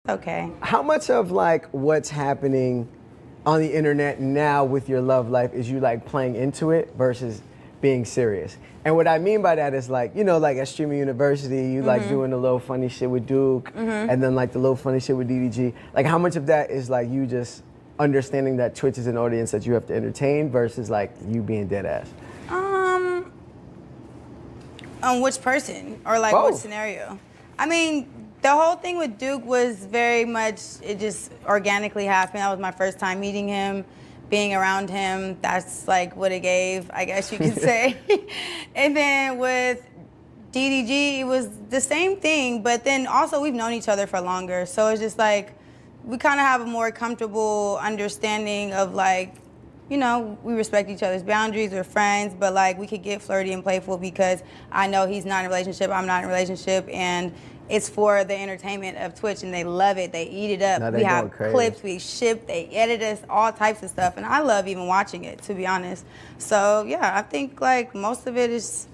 Okay. How much of like what's happening on the internet now with your love life is you like playing into it versus being serious? And what I mean by that is like, you know, like at Streaming University, you like doing the little funny shit with Duke and then like the little funny shit with DDG. Like how much of that is like you just understanding that Twitch is an audience that you have to entertain versus like you being dead ass? On which person or like Both. what scenario? I mean, the whole thing with Duke was very much, it just organically happened. That was my first time meeting him, being around him. That's like what it gave, I guess you could say. And then with DDG, it was the same thing, but then also we've known each other for longer. So it's just like, we kind of have a more comfortable understanding of like, you know, we respect each other's boundaries, we're friends, but like we could get flirty and playful because I know he's not in a relationship, I'm not in a relationship, and it's for the entertainment of Twitch, and they love it. They eat it up. We have clips, we ship, they edit us, all types of stuff, and I love even watching it, to be honest. So yeah, I think like most of it's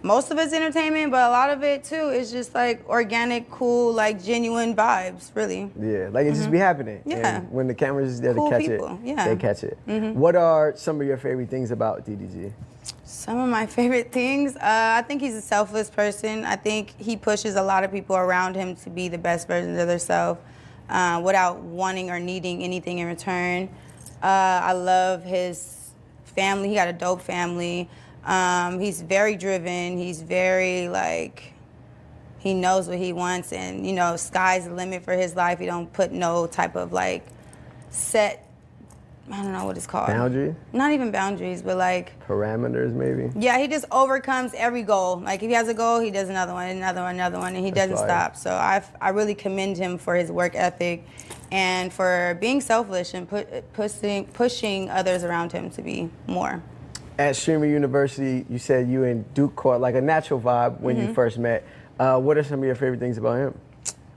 entertainment, but a lot of it too is just like organic, cool, like genuine vibes, really. Yeah, like it just be happening. Yeah. And when the camera's just there Cool to catch people, it, yeah. they catch it. What are some of your favorite things about DDG? Some of my favorite things, I think he's a selfless person. I think he pushes a lot of people around him to be the best versions of themselves without wanting or needing anything in return. I love his family. He got a dope family. He's very driven. He's very like, he knows what he wants, and you know, sky's the limit for his life. He don't put no type of like set, I don't know what it's called. Boundaries? Not even boundaries, but like Parameters, maybe? yeah, he just overcomes every goal. Like if he has a goal, he does another one, and he doesn't stop. So I really commend him for his work ethic and for being selfish and pushing others around him to be more. At Streaming University, you said you and Duke caught like a natural vibe when you first met. What are some of your favorite things about him?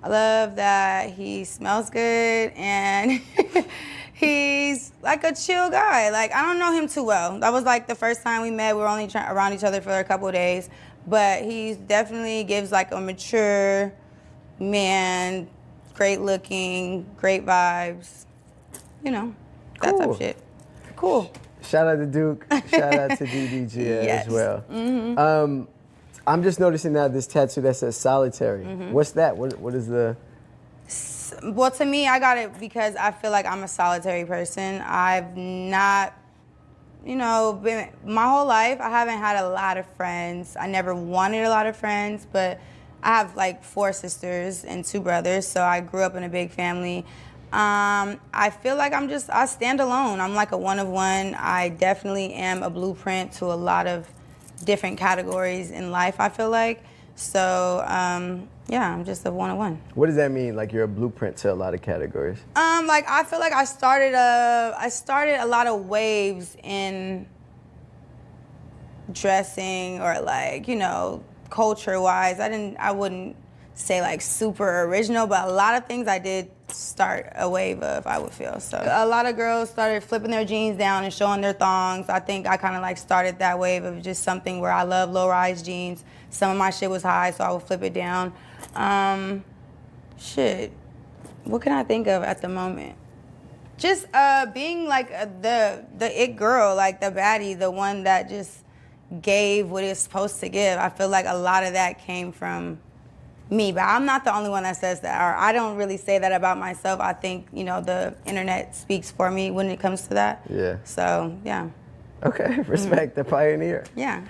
I love that he smells good and he's like a chill guy. Like, I don't know him too well. That was like the first time we met. We were only around each other for a couple of days. But he definitely gives like a mature man, great looking, great vibes. You know, that type of shit. Cool. Shout out to Duke. Shout out to DDG as well. I'm just noticing now this tattoo that says solitary. What's that? What is the... Well, to me, I got it because I feel like I'm a solitary person. I've not, you know, been my whole life, I haven't had a lot of friends. I never wanted a lot of friends, but I have like 4 sisters and 2 brothers, so I grew up in a big family. I feel like I stand alone. I'm like a one of one. I definitely am a blueprint to a lot of different categories in life, I feel like. So, yeah, I'm just a one of one. What does that mean? Like you're a blueprint to a lot of categories? Like I feel like I started a lot of waves in dressing or like, you know, culture-wise. I wouldn't say like super original, but a lot of things I did start a wave of, I would feel. So a lot of girls started flipping their jeans down and showing their thongs. I think I kind of like started that wave of just something where I love low-rise jeans. Some of my shit was high, so I would flip it down. Shit, what can I think of at the moment? Just being like the it girl, like the baddie, the one that just gave what it's supposed to give. I feel like a lot of that came from me, but I'm not the only one that says that, or I don't really say that about myself. I think, you know, the internet speaks for me when it comes to that. Yeah. So, yeah. Okay, respect the pioneer. Yeah.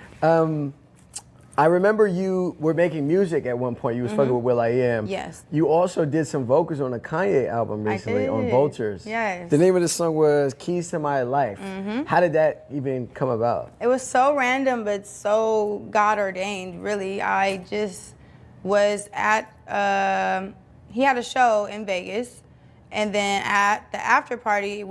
I remember you were making music at one point. You was fucking with will.i.am. Yes. You also did some vocals on a Kanye album recently on Vultures. Yes. The name of the song was Keys to My Life. How did that even come about? It was so random, but so God ordained, really. I just was at, he had a show in Vegas, and then at the after party, it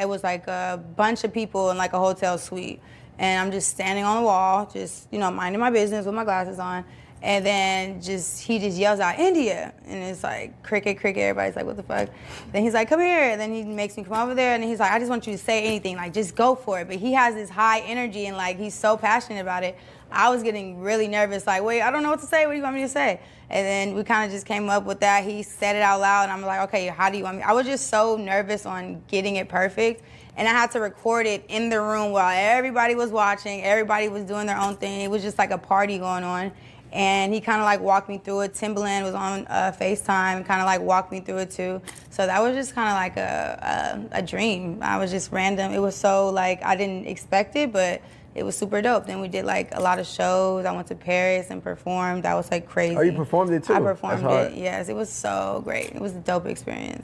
was like a bunch of people in like a hotel suite. And I'm just standing on the wall, just, you know, minding my business with my glasses on. And then he just yells out, India. And it's like, cricket, cricket. Everybody's like, what the fuck? Then he's like, come here. And then he makes me come over there. And he's like, I just want you to say anything. Like, just go for it. But he has this high energy and like, he's so passionate about it. I was getting really nervous. Like, wait, I don't know what to say. What do you want me to say? And then we kind of just came up with that. He said it out loud. And I'm like, okay, how do you want me? I was just so nervous on getting it perfect. And I had to record it in the room while everybody was watching. Everybody was doing their own thing. It was just like a party going on. And he kind of like walked me through it. Timbaland was on FaceTime and kind of like walked me through it too. So that was just kind of like a dream. I was just random. It was so like, I didn't expect it, but it was super dope. Then we did like a lot of shows. I went to Paris and performed. That was like crazy. Oh, you performed it too? I performed it, yes. It was so great. It was a dope experience.